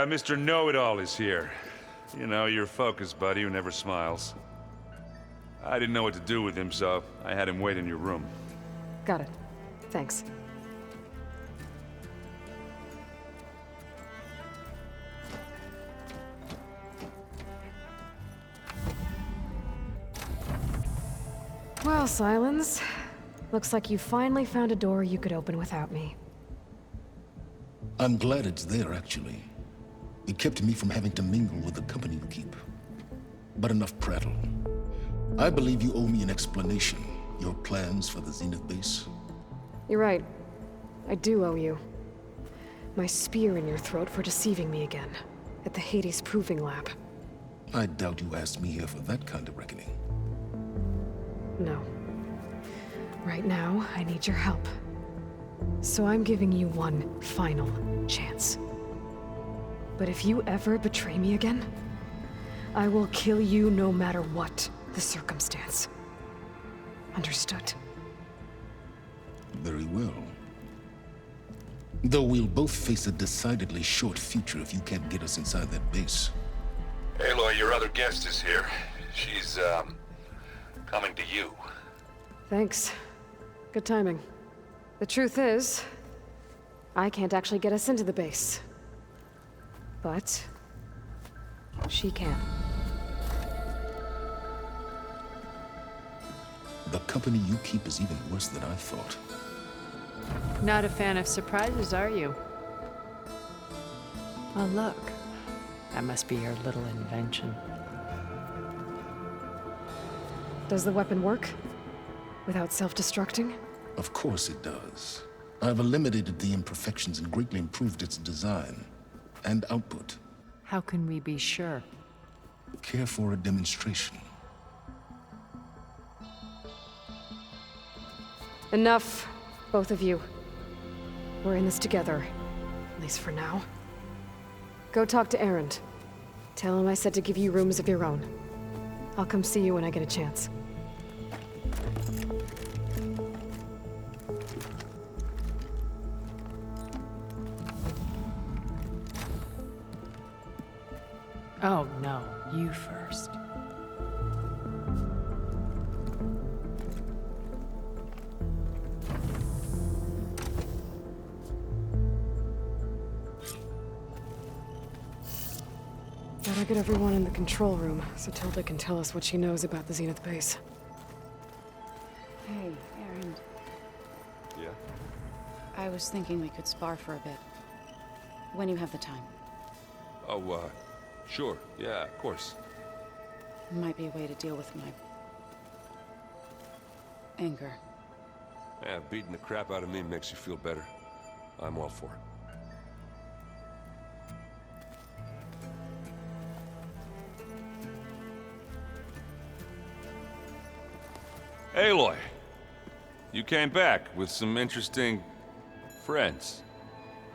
Mr. Know-It-All is here. You know, your focus buddy who never smiles. I didn't know what to do with him, so I had him wait in your room. Got it. Thanks. Well, Silence. Looks like you finally found a door you could open without me. I'm glad it's there, actually. It kept me from having to mingle with the company you keep. But enough prattle. I believe you owe me an explanation. Your plans for the Zenith base? You're right. I do owe you. My spear in your throat for deceiving me again. At the Hades Proving Lab. I doubt you asked me here for that kind of reckoning. No. Right now, I need your help. So I'm giving you one final chance. But if you ever betray me again, I will kill you no matter what the circumstance. Understood? Very well. Though we'll both face a decidedly short future if you can't get us inside that base. Aloy, your other guest is here. She's, coming to you. Thanks. Good timing. The truth is, I can't actually get us into the base. But she can. The company you keep is even worse than I thought. Not a fan of surprises, are you? Oh, look. That must be your little invention. Does the weapon work? Without self-destructing? Of course it does. I've eliminated the imperfections and greatly improved its design and output. How can we be sure? Care for a demonstration? Enough, both of you. We're in this together, at least for now. Go talk to Erend. Tell him I said to give you rooms of your own. I'll come see you when I get a chance. Oh, no. You first. Better get everyone in the control room, so Tilda can tell us what she knows about the Zenith base. Hey, Erend. Yeah? I was thinking we could spar for a bit. When you have the time. Oh, sure. Yeah, of course. Might be a way to deal with my... anger. Yeah, beating the crap out of me makes you feel better. I'm all for it. Aloy, you came back with some interesting friends.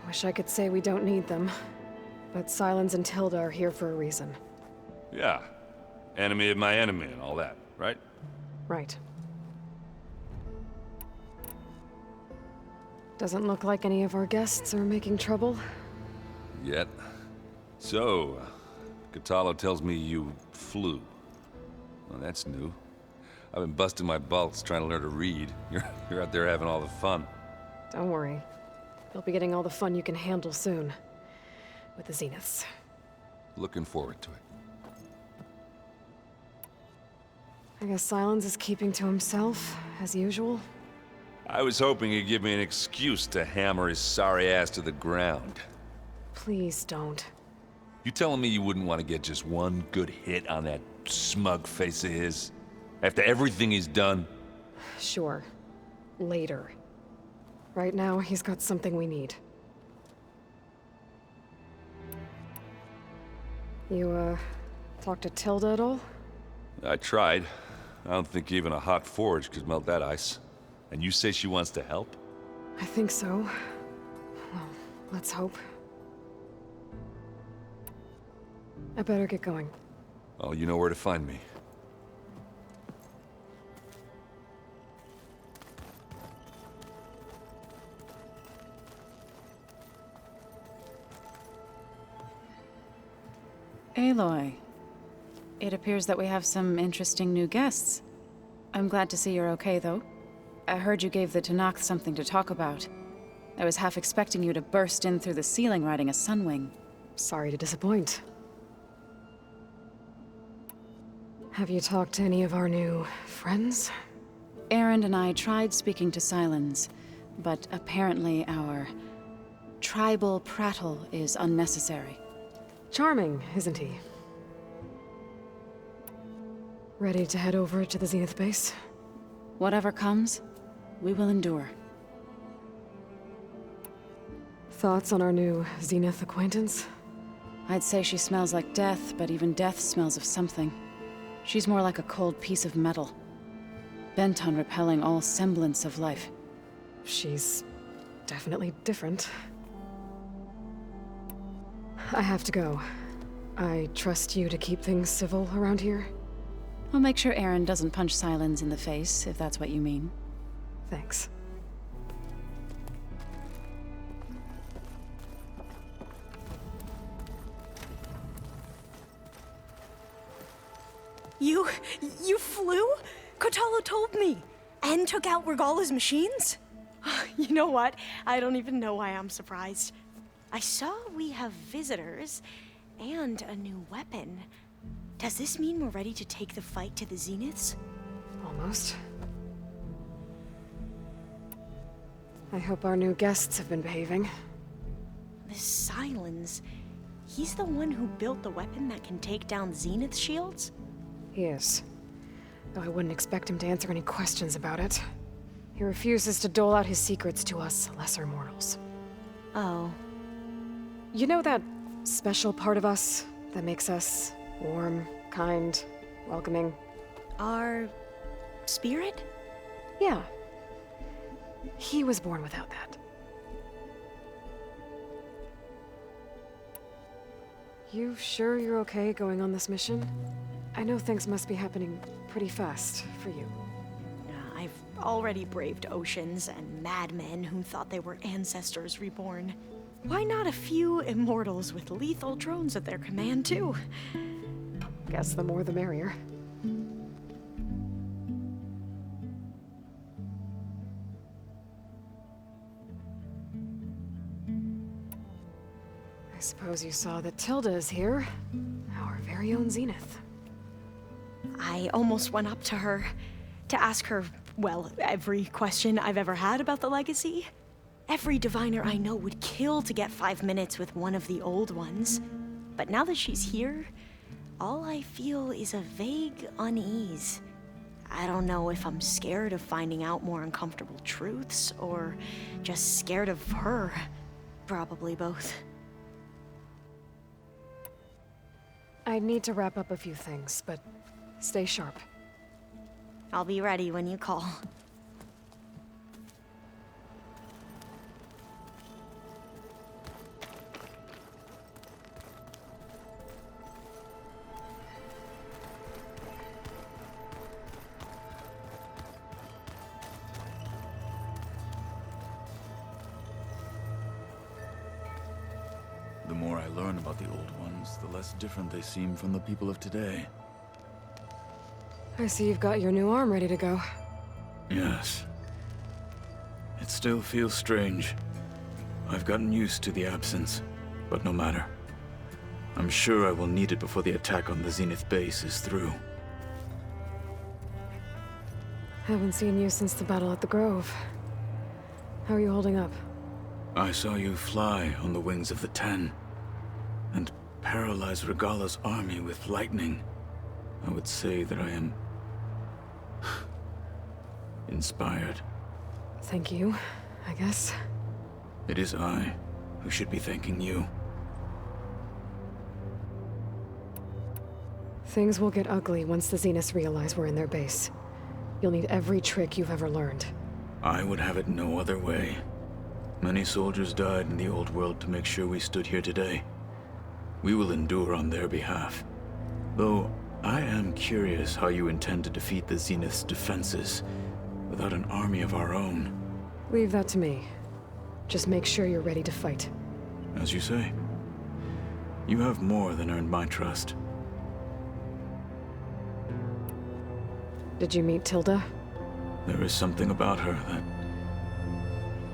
Wish I could say we don't need them, but Silence and Tilda are here for a reason. Yeah, enemy of my enemy and all that, right? Right. Doesn't look like any of our guests are making trouble. Yet. So, Katalo tells me you flew. Well, that's new. I've been busting my balls trying to learn to read. You're out there having all the fun. Don't worry. You'll be getting all the fun you can handle soon. With the Zeniths. Looking forward to it. I guess Silence is keeping to himself, as usual. I was hoping he'd give me an excuse to hammer his sorry ass to the ground. Please don't. You telling me you wouldn't want to get just one good hit on that smug face of his? After everything he's done? Sure. Later. Right now, he's got something we need. You, talked to Tilda at all? I tried. I don't think even a hot forge could melt that ice. And you say she wants to help? I think so. Well, let's hope. I better get going. Oh, you know where to find me. Aloy, it appears that we have some interesting new guests. I'm glad to see you're okay, though. I heard you gave the Tanakh something to talk about. I was half expecting you to burst in through the ceiling riding a sunwing. Sorry to disappoint. Have you talked to any of our new friends? Aaron and I tried speaking to Silence, but apparently our tribal prattle is unnecessary. Charming, isn't he? Ready to head over to the Zenith base? Whatever comes, we will endure. Thoughts on our new Zenith acquaintance? I'd say she smells like death, but even death smells of something. She's more like a cold piece of metal, bent on repelling all semblance of life. She's definitely different. I have to go. I trust you to keep things civil around here? I'll make sure Aaron doesn't punch Silence in the face, if that's what you mean. Thanks. You flew? Kotalo told me. And took out Regala's machines? You know what? I don't even know why I'm surprised. I saw we have visitors and a new weapon. Does this mean we're ready to take the fight to the Zeniths? Almost. I hope our new guests have been behaving. This Silence, he's the one who built the weapon that can take down Zenith shields? He is. Though I wouldn't expect him to answer any questions about it. He refuses to dole out his secrets to us lesser mortals. Oh. You know that special part of us that makes us warm, kind, welcoming? Our spirit? Yeah. He was born without that. You sure you're okay going on this mission? I know things must be happening pretty fast for you. I've already braved oceans and madmen who thought they were ancestors reborn. Why not a few immortals with lethal drones at their command, too? Guess the more the merrier. I suppose you saw that Tilda is here. Our very own Zenith. I almost went up to her to ask her, well, every question I've ever had about the legacy. Every diviner I know would kill to get 5 minutes with one of the old ones. But now that she's here, all I feel is a vague unease. I don't know if I'm scared of finding out more uncomfortable truths, or just scared of her. Probably both. I need to wrap up a few things, but stay sharp. I'll be ready when you call. The more I learn about the old ones, the less different they seem from the people of today. I see you've got your new arm ready to go. Yes. It still feels strange. I've gotten used to the absence, but no matter. I'm sure I will need it before the attack on the Zenith base is through. Haven't seen you since the battle at the Grove. How are you holding up? I saw you fly on the wings of the Ten, and paralyze Regala's army with lightning. I would say that I am inspired. Thank you, I guess. It is I who should be thanking you. Things will get ugly once the Zeniths realize we're in their base. You'll need every trick you've ever learned. I would have it no other way. Many soldiers died in the old world to make sure we stood here today. We will endure on their behalf. Though, I am curious how you intend to defeat the Zenith's defenses without an army of our own. Leave that to me. Just make sure you're ready to fight. As you say. You have more than earned my trust. Did you meet Tilda? There is something about her that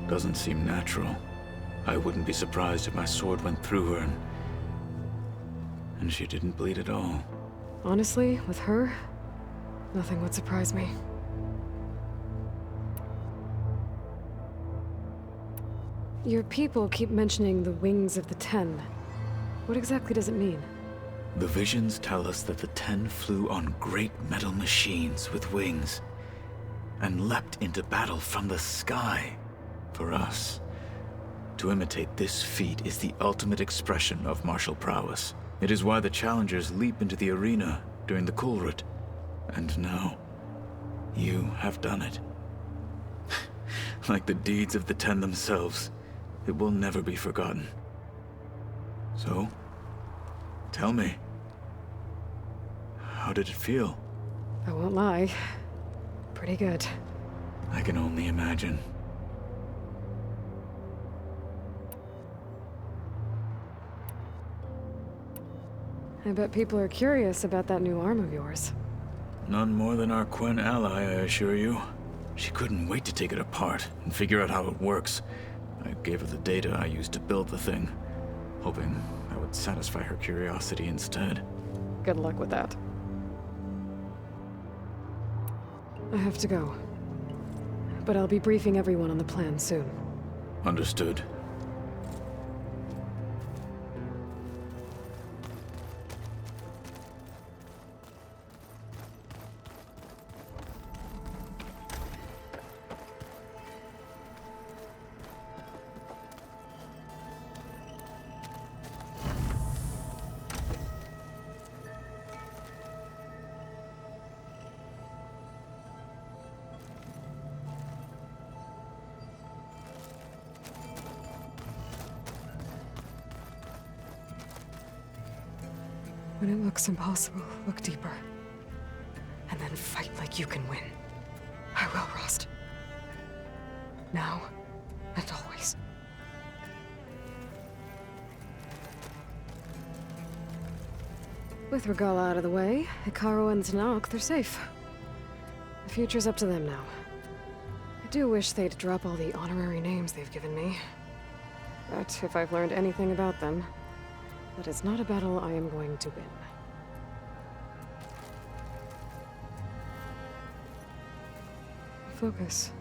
doesn't seem natural. I wouldn't be surprised if my sword went through her and she didn't bleed at all. Honestly, with her, nothing would surprise me. Your people keep mentioning the wings of the Ten. What exactly does it mean? The visions tell us that the Ten flew on great metal machines with wings and leapt into battle from the sky for us. To imitate this feat is the ultimate expression of martial prowess. It is why the challengers leap into the arena during the Kulrut. And now, you have done it. Like the deeds of the Ten themselves, it will never be forgotten. So, tell me, how did it feel? I won't lie. Pretty good. I can only imagine. I bet people are curious about that new arm of yours. None more than our Quen ally, I assure you. She couldn't wait to take it apart and figure out how it works. I gave her the data I used to build the thing, hoping that would satisfy her curiosity instead. Good luck with that. I have to go. But I'll be briefing everyone on the plan soon. Understood. When it looks impossible, look deeper. And then fight like you can win. I will, Rost. Now and always. With Regala out of the way, Hikaru and Tanakh, they're safe. The future's up to them now. I do wish they'd drop all the honorary names they've given me. But if I've learned anything about them, that is not a battle I am going to win. Focus.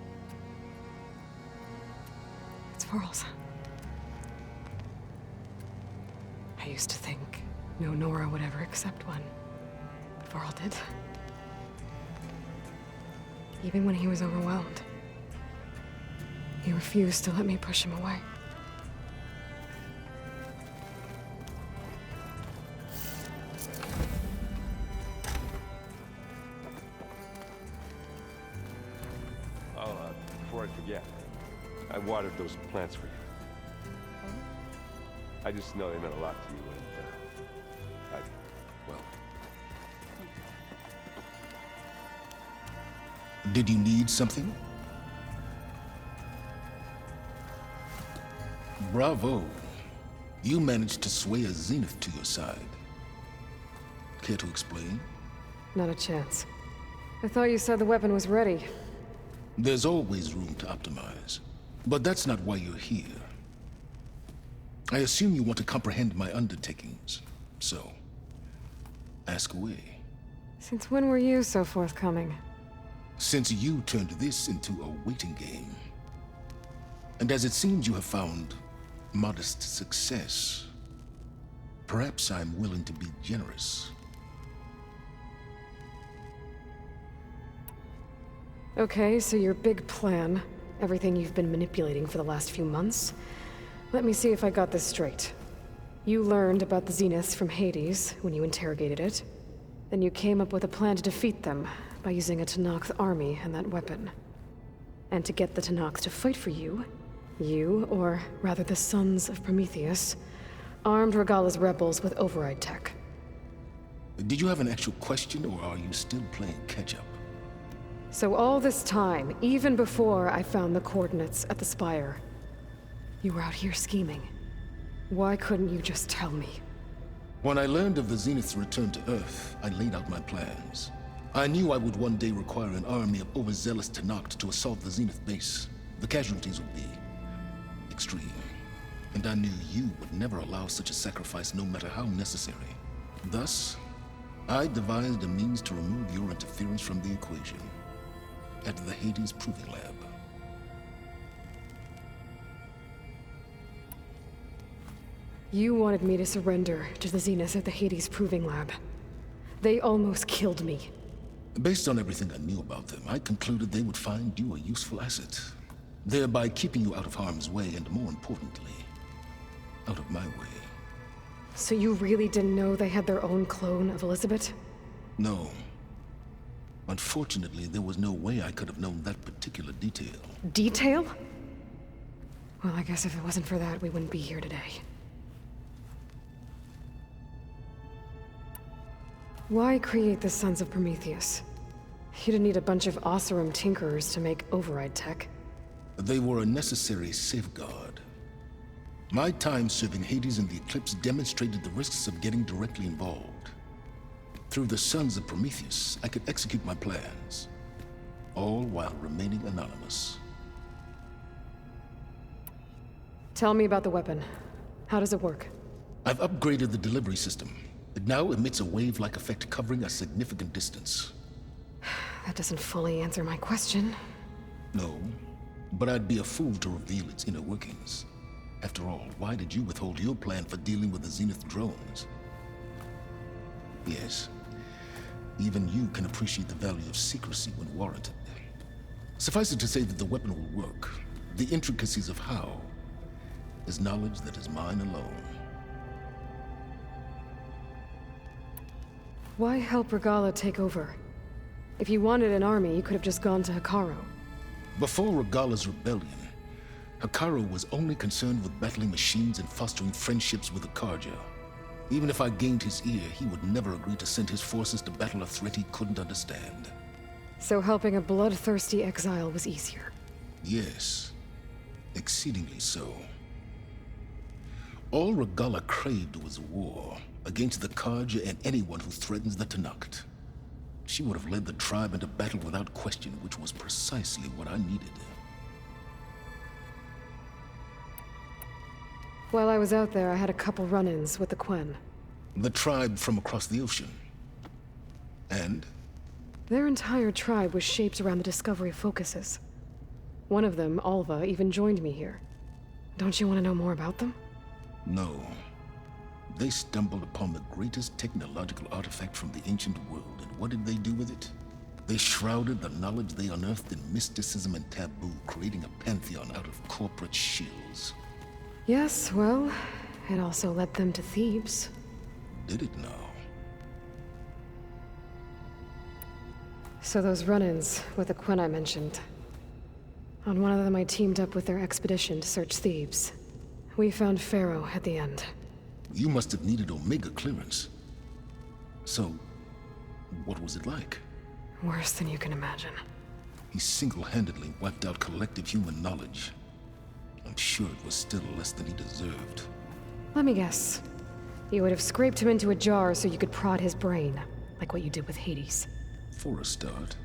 It's Varl's. I used to think no Nora would ever accept one. But Varl did. Even when he was overwhelmed. He refused to let me push him away. Before I forget, I watered those plants for you. I just know they meant a lot to you, and, well... Did you need something? Bravo. You managed to sway a Zenith to your side. Care to explain? Not a chance. I thought you said the weapon was ready. There's always room to optimize. But that's not why you're here. I assume you want to comprehend my undertakings. So, ask away. Since when were you so forthcoming? Since you turned this into a waiting game. And as it seems you have found modest success, perhaps I'm willing to be generous. Okay, so your big plan, everything you've been manipulating for the last few months. Let me see if I got this straight. You learned about the Zeniths from Hades when you interrogated it. Then you came up with a plan to defeat them by using a Tanakh army and that weapon. And to get the Tanakh to fight for you, or rather the Sons of Prometheus, armed Regala's rebels with override tech. Did you have an actual question, or are you still playing catch-up? So all this time, even before I found the coordinates at the Spire, you were out here scheming. Why couldn't you just tell me? When I learned of the Zenith's return to Earth, I laid out my plans. I knew I would one day require an army of overzealous Tenakth to assault the Zenith base. The casualties would be extreme. And I knew you would never allow such a sacrifice, no matter how necessary. Thus, I devised a means to remove your interference from the equation at the Hades Proving Lab. You wanted me to surrender to the Zenith at the Hades Proving Lab. They almost killed me. Based on everything I knew about them, I concluded they would find you a useful asset, thereby keeping you out of harm's way and, more importantly, out of my way. So you really didn't know they had their own clone of Elizabeth? No. Unfortunately, there was no way I could have known that particular detail. Detail? Well, I guess if it wasn't for that, we wouldn't be here today. Why create the Sons of Prometheus? You didn't need a bunch of Oseram tinkerers to make override tech. They were a necessary safeguard. My time serving Hades and the Eclipse demonstrated the risks of getting directly involved. Through the Sons of Prometheus, I could execute my plans, all while remaining anonymous. Tell me about the weapon. How does it work? I've upgraded the delivery system. It now emits a wave-like effect covering a significant distance. That doesn't fully answer my question. No, but I'd be a fool to reveal its inner workings. After all, why did you withhold your plan for dealing with the Zenith drones? Yes, even you can appreciate the value of secrecy when warranted. Suffice it to say that the weapon will work. The intricacies of how is knowledge that is mine alone. Why help Regala take over? If you wanted an army, you could have just gone to Hekarro. Before Regala's rebellion, Hekarro was only concerned with battling machines and fostering friendships with the Karja. Even if I gained his ear, he would never agree to send his forces to battle a threat he couldn't understand. So helping a bloodthirsty exile was easier. Yes, exceedingly so. All Regala craved was war against the Karja and anyone who threatens the Tenakth. She would have led the tribe into battle without question, which was precisely what I needed. While I was out there, I had a couple run-ins with the Quen. The tribe from across the ocean. And? Their entire tribe was shaped around the Discovery focuses. One of them, Alva, even joined me here. Don't you want to know more about them? No. They stumbled upon the greatest technological artifact from the ancient world, and what did they do with it? They shrouded the knowledge they unearthed in mysticism and taboo, creating a pantheon out of corporate shills. Yes, well, it also led them to Thebes. Did it now? So those run-ins with the Quen I mentioned. On one of them I teamed up with their expedition to search Thebes. We found Pharaoh at the end. You must have needed Omega clearance. So, what was it like? Worse than you can imagine. He single-handedly wiped out collective human knowledge. I'm sure it was still less than he deserved. Let me guess. You would have scraped him into a jar so you could prod his brain, like what you did with Hades. For a start.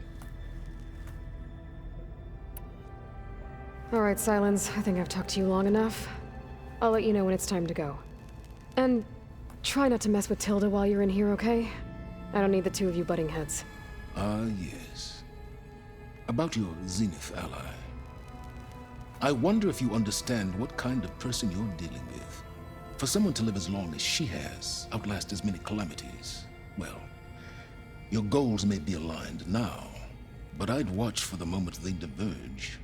All right, Silence. I think I've talked to you long enough. I'll let you know when it's time to go. And try not to mess with Tilda while you're in here, okay? I don't need the two of you butting heads. Ah, yes. About your Zenith ally. I wonder if you understand what kind of person you're dealing with. For someone to live as long as she has, outlast as many calamities, well, your goals may be aligned now, but I'd watch for the moment they diverge.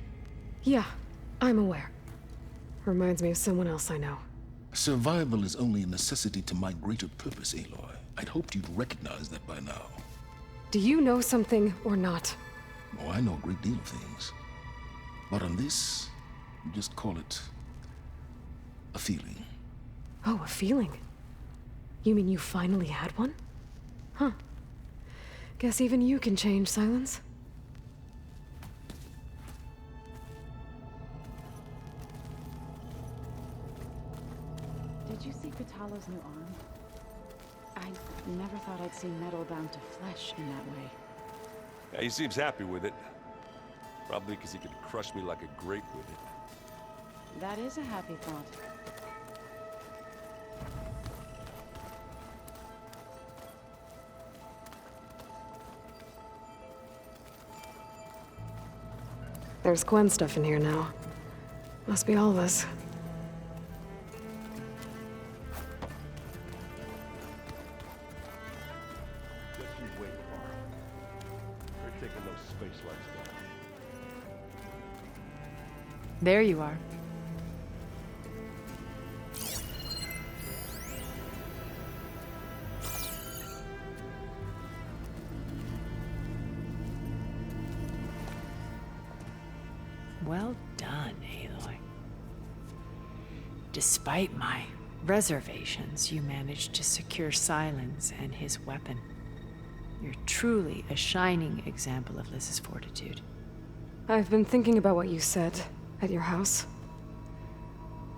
Yeah, I'm aware. Reminds me of someone else I know. Survival is only a necessity to my greater purpose, Aloy. I'd hoped you'd recognize that by now. Do you know something or not? Oh, I know a great deal of things. But on this, you just call it a feeling. Oh, a feeling? You mean you finally had one? Huh. Guess even you can change, Silence. Did you see Katala's new arm? Never thought I'd see metal bound to flesh in that way. Yeah, he seems happy with it. Probably because he could crush me like a grape with it. That is a happy thought. There's Gwen stuff in here now. Must be all this. Just you wait, Carl. They're taking those space lights down. There you are. Well done, Aloy. Despite my reservations, you managed to secure Silence and his weapon. You're truly a shining example of Liz's fortitude. I've been thinking about what you said at your house.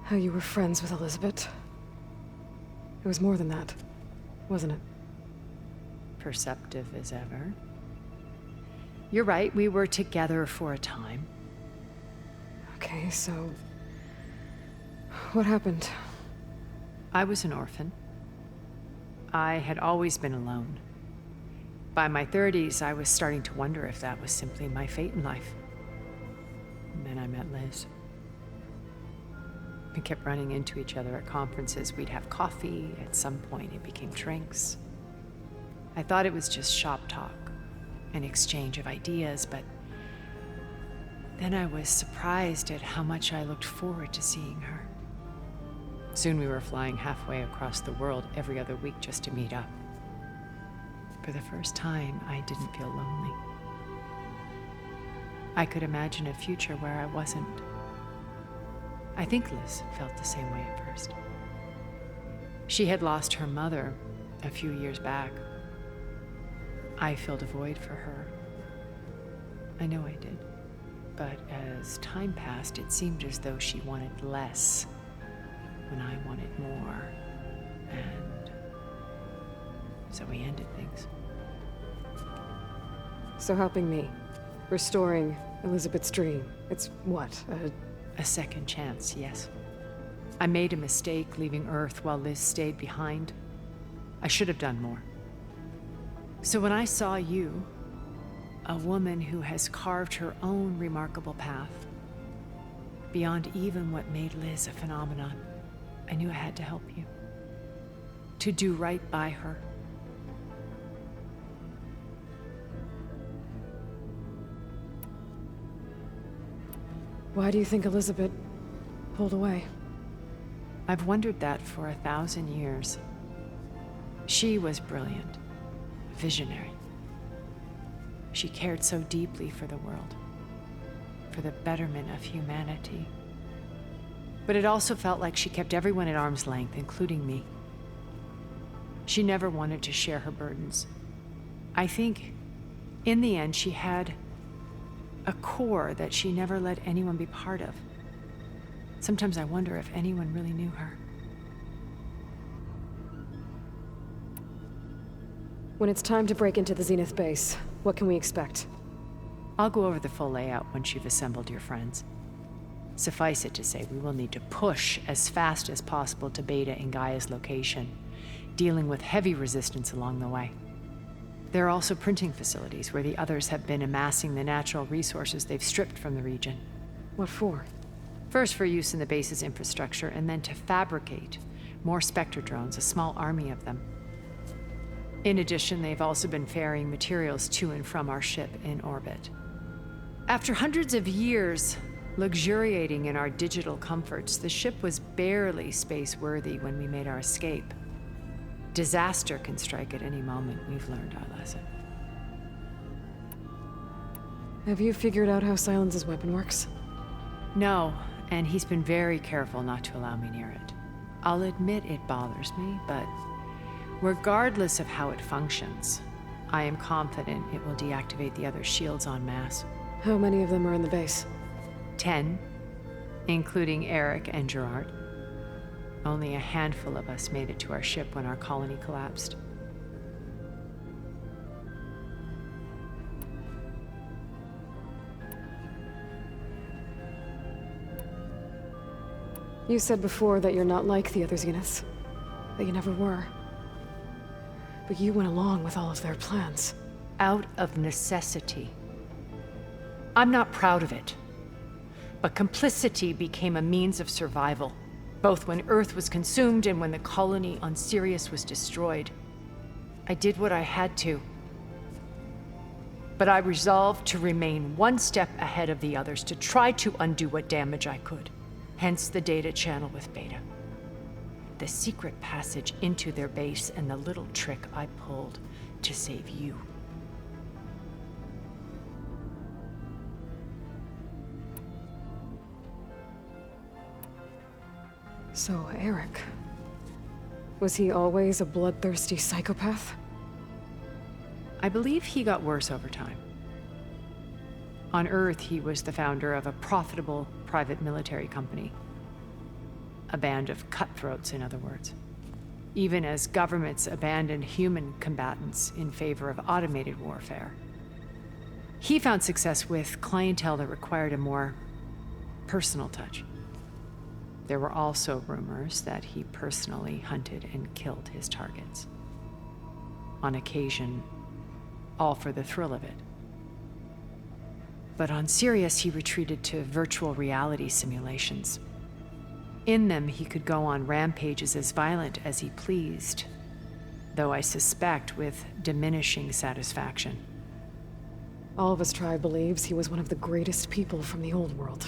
How you were friends with Elizabeth. It was more than that, wasn't it? Perceptive as ever. You're right, we were together for a time. Okay, so... what happened? I was an orphan. I had always been alone. By my 30s, I was starting to wonder if that was simply my fate in life. And then I met Liz. We kept running into each other at conferences. We'd have coffee. At some point, it became drinks. I thought it was just shop talk, an exchange of ideas, but then I was surprised at how much I looked forward to seeing her. Soon we were flying halfway across the world every other week just to meet up. For the first time, I didn't feel lonely. I could imagine a future where I wasn't. I think Liz felt the same way at first. She had lost her mother a few years back. I filled a void for her. I know I did. But as time passed, it seemed as though she wanted less when I wanted more. And so we ended things. So helping me. Restoring Elizabeth's dream. It's what, A second chance, yes. I made a mistake leaving Earth while Liz stayed behind. I should have done more. So when I saw you, a woman who has carved her own remarkable path, beyond even what made Liz a phenomenon, I knew I had to help you. To do right by her. Why do you think Elizabeth pulled away? I've wondered that for 1,000 years. She was brilliant, visionary. She cared so deeply for the world, for the betterment of humanity. But it also felt like she kept everyone at arm's length, including me. She never wanted to share her burdens. I think, in the end, she had a core that she never let anyone be part of. Sometimes I wonder if anyone really knew her. When it's time to break into the Zenith base, what can we expect? I'll go over the full layout once you've assembled your friends. Suffice it to say, we will need to push as fast as possible to Beta and Gaia's location, dealing with heavy resistance along the way. There are also printing facilities where the others have been amassing the natural resources they've stripped from the region. What for? First for use in the base's infrastructure, and then to fabricate more Spectre drones, a small army of them. In addition, they've also been ferrying materials to and from our ship in orbit. After hundreds of years luxuriating in our digital comforts, the ship was barely space-worthy when we made our escape. Disaster can strike at any moment. We've learned our lesson. Have you figured out how Silence's weapon works? No, and he's been very careful not to allow me near it. I'll admit it bothers me, but regardless of how it functions, I am confident it will deactivate the other shields en masse. How many of them are in the base? 10, including Eric and Gerard. Only a handful of us made it to our ship when our colony collapsed. You said before that you're not like the other Zeniths. That you never were. But you went along with all of their plans. Out of necessity. I'm not proud of it. But complicity became a means of survival, both when Earth was consumed and when the colony on Sirius was destroyed. I did what I had to. But I resolved to remain one step ahead of the others, to try to undo what damage I could. Hence the data channel with Beta. The secret passage into their base and the little trick I pulled to save you. So, Eric... was he always a bloodthirsty psychopath? I believe he got worse over time. On Earth, he was the founder of a profitable private military company. A band of cutthroats, in other words. Even as governments abandoned human combatants in favor of automated warfare. He found success with clientele that required a more personal touch. There were also rumors that he personally hunted and killed his targets. On occasion, all for the thrill of it. But on Sirius, he retreated to virtual reality simulations. In them, he could go on rampages as violent as he pleased, though I suspect with diminishing satisfaction. All of his tribe believes he was one of the greatest people from the old world.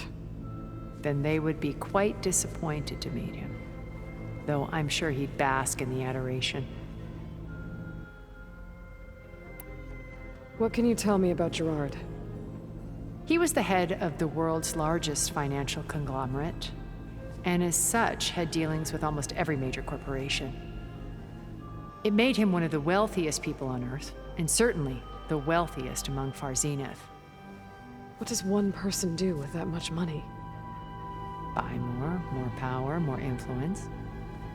Then they would be quite disappointed to meet him, though I'm sure he'd bask in the adoration. What can you tell me about Gerard? He was the head of the world's largest financial conglomerate, and as such had dealings with almost every major corporation. It made him one of the wealthiest people on Earth, and certainly the wealthiest among Far Zenith. What does one person do with that much money? Buy more power, more influence.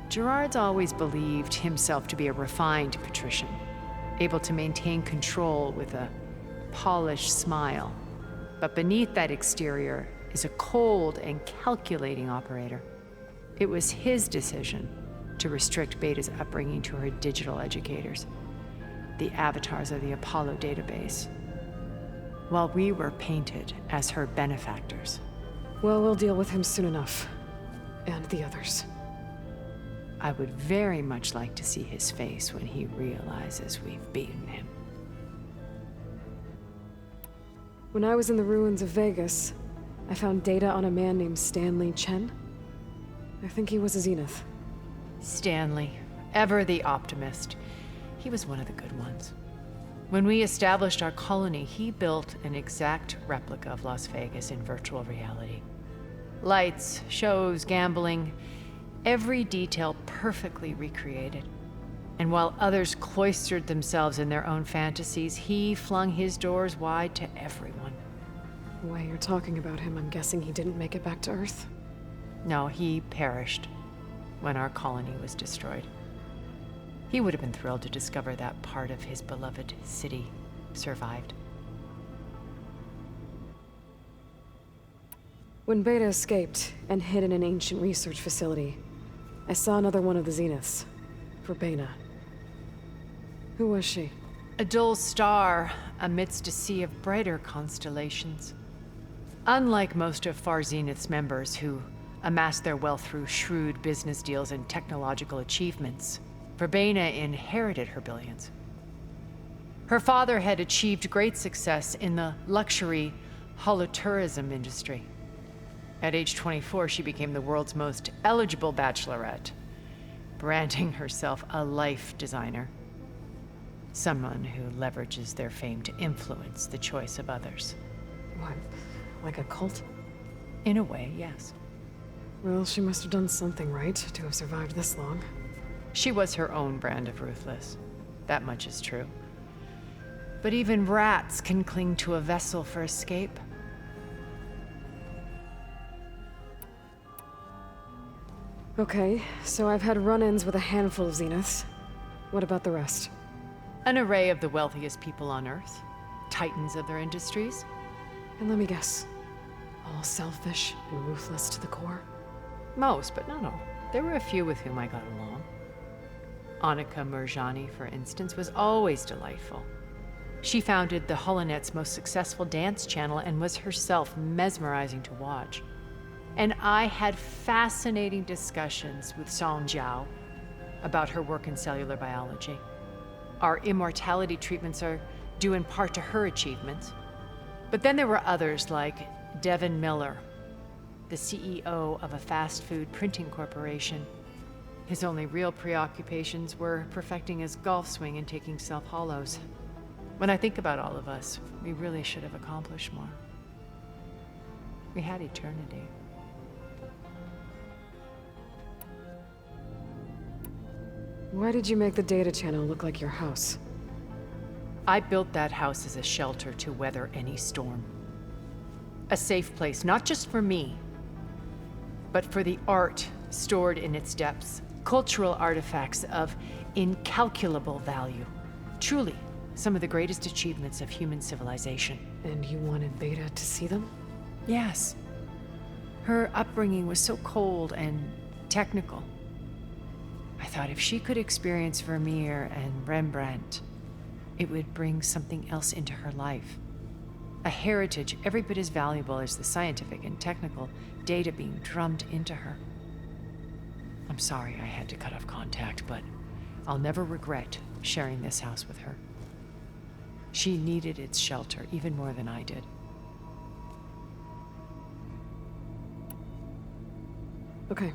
Gerard's always believed himself to be a refined patrician, able to maintain control with a polished smile. But beneath that exterior is a cold and calculating operator. It was his decision to restrict Beta's upbringing to her digital educators, the avatars of the Apollo database, while we were painted as her benefactors. Well, we'll deal with him soon enough. And the others. I would very much like to see his face when he realizes we've beaten him. When I was in the ruins of Vegas, I found data on a man named Stanley Chen. I think he was a Zenith. Stanley, ever the optimist. He was one of the good ones. When we established our colony, he built an exact replica of Las Vegas in virtual reality. Lights, shows, gambling, every detail perfectly recreated. And while others cloistered themselves in their own fantasies, he flung his doors wide to everyone. The way you're talking about him, I'm guessing he didn't make it back to Earth? No, he perished when our colony was destroyed. He would have been thrilled to discover that part of his beloved city survived. When Beta escaped and hid in an ancient research facility, I saw another one of the Zeniths, Verbena. Who was she? A dull star amidst a sea of brighter constellations. Unlike most of Far Zenith's members who amassed their wealth through shrewd business deals and technological achievements, Verbena inherited her billions. Her father had achieved great success in the luxury holotourism industry. At age 24, she became the world's most eligible bachelorette, branding herself a life designer. Someone who leverages their fame to influence the choice of others. What, like a cult? In a way, yes. Well, she must have done something right to have survived this long. She was her own brand of ruthless. That much is true. But even rats can cling to a vessel for escape. Okay, so I've had run-ins with a handful of Zeniths. What about the rest? An array of the wealthiest people on Earth. Titans of their industries. And let me guess. All selfish and ruthless to the core? most, but not all. There were a few with whom I got along. Annika Murjani, for instance, was always delightful. She founded the Holonet's most successful dance channel and was herself mesmerizing to watch. And I had fascinating discussions with Song Jiao about her work in cellular biology. Our immortality treatments are due in part to her achievements. But then there were others like Devin Miller, the CEO of a fast food printing corporation. His only real preoccupations were perfecting his golf swing and taking self-hollows. When I think about all of us, we really should have accomplished more. We had eternity. Why did you make the data channel look like your house? I built that house as a shelter to weather any storm. A safe place, not just for me, but for the art stored in its depths. Cultural artifacts of incalculable value. Truly, some of the greatest achievements of human civilization. And you wanted Beta to see them? Yes. Her upbringing was so cold and technical. I thought if she could experience Vermeer and Rembrandt, it would bring something else into her life. A heritage every bit as valuable as the scientific and technical data being drummed into her. I'm sorry I had to cut off contact, but I'll never regret sharing this house with her. She needed its shelter even more than I did. Okay.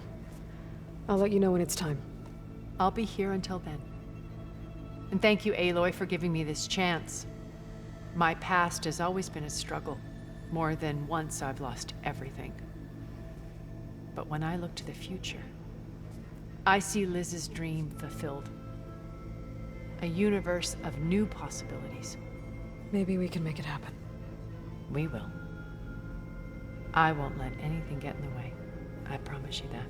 I'll let you know when it's time. I'll be here until then. And thank you, Aloy, for giving me this chance. My past has always been a struggle. More than once I've lost everything. But when I look to the future, I see Liz's dream fulfilled. A universe of new possibilities. Maybe we can make it happen. We will. I won't let anything get in the way. I promise you that.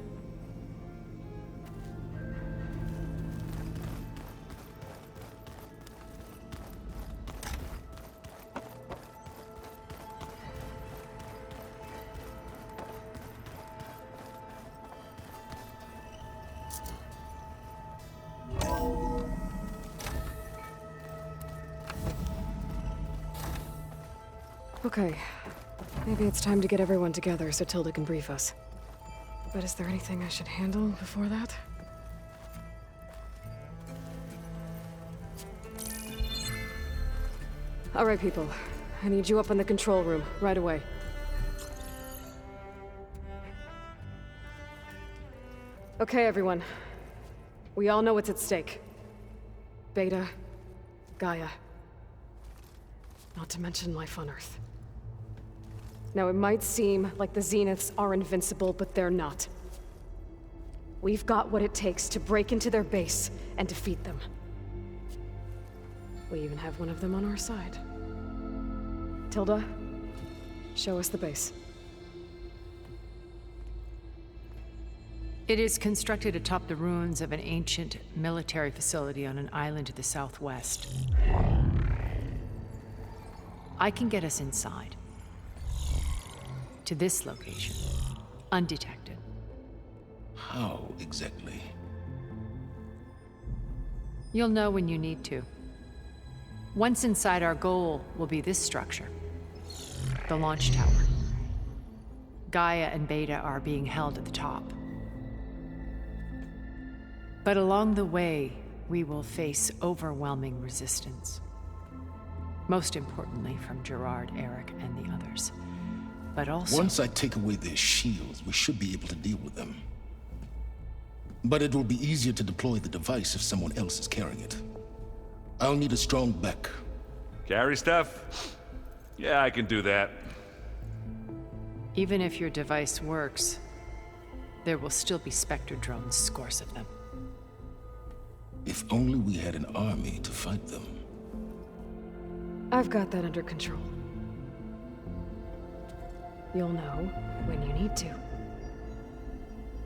Okay. Maybe it's time to get everyone together so Tilda can brief us. But is there anything I should handle before that? All right, people. I need you up in the control room, right away. Okay, everyone. We all know what's at stake. Beta, Gaia. Not to mention life on Earth. Now, it might seem like the Zeniths are invincible, but they're not. We've got what it takes to break into their base and defeat them. We even have one of them on our side. Tilda, show us the base. It is constructed atop the ruins of an ancient military facility on an island to the southwest. I can get us inside. To this location, undetected. How exactly? You'll know when you need to. Once inside, our goal will be this structure. The launch tower. Gaia and Beta are being held at the top. But along the way, we will face overwhelming resistance. Most importantly from Gerard, Eric, and the others. But also... Once I take away their shields, we should be able to deal with them. But it will be easier to deploy the device if someone else is carrying it. I'll need a strong back. Carry stuff? Yeah, I can do that. Even if your device works, there will still be Spectre drones, scores of them. If only we had an army to fight them. I've got that under control. You'll know when you need to.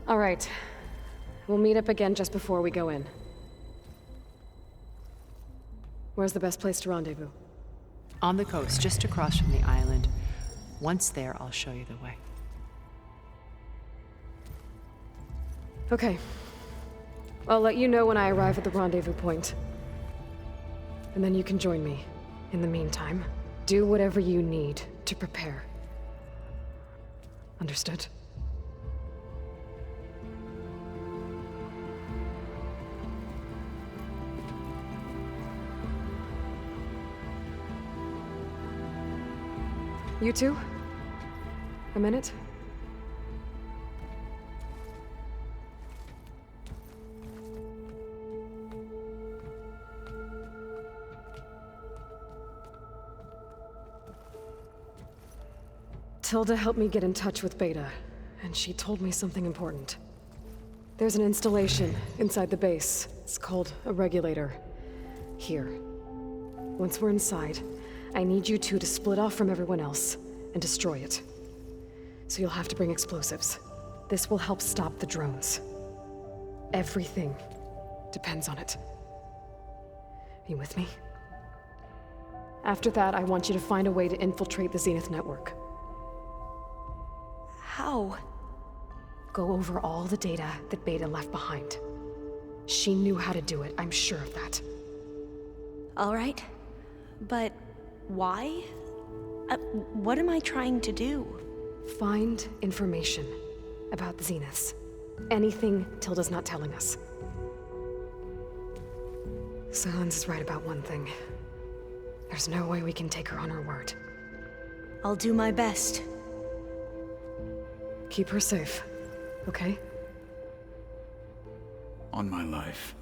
All right. We'll meet up again just before we go in. Where's the best place to rendezvous? On the coast, just across from the island. Once there, I'll show you the way. Okay. I'll let you know when I arrive at the rendezvous point. And then you can join me. In the meantime, do whatever you need to prepare. Understood? You two? A minute? Tilda helped me get in touch with Beta, and she told me something important. There's an installation inside the base. It's called a regulator. Here. Once we're inside, I need you two to split off from everyone else and destroy it. So you'll have to bring explosives. This will help stop the drones. Everything depends on it. Are you with me? After that, I want you to find a way to infiltrate the Zenith network. How? Go over all the data that Beta left behind. She knew how to do it, I'm sure of that. All right. But why? What am I trying to do? Find information about the Zeniths. Anything Tilda's not telling us. Silence is right about one thing. There's no way we can take her on her word. I'll do my best. Keep her safe, okay? On my life.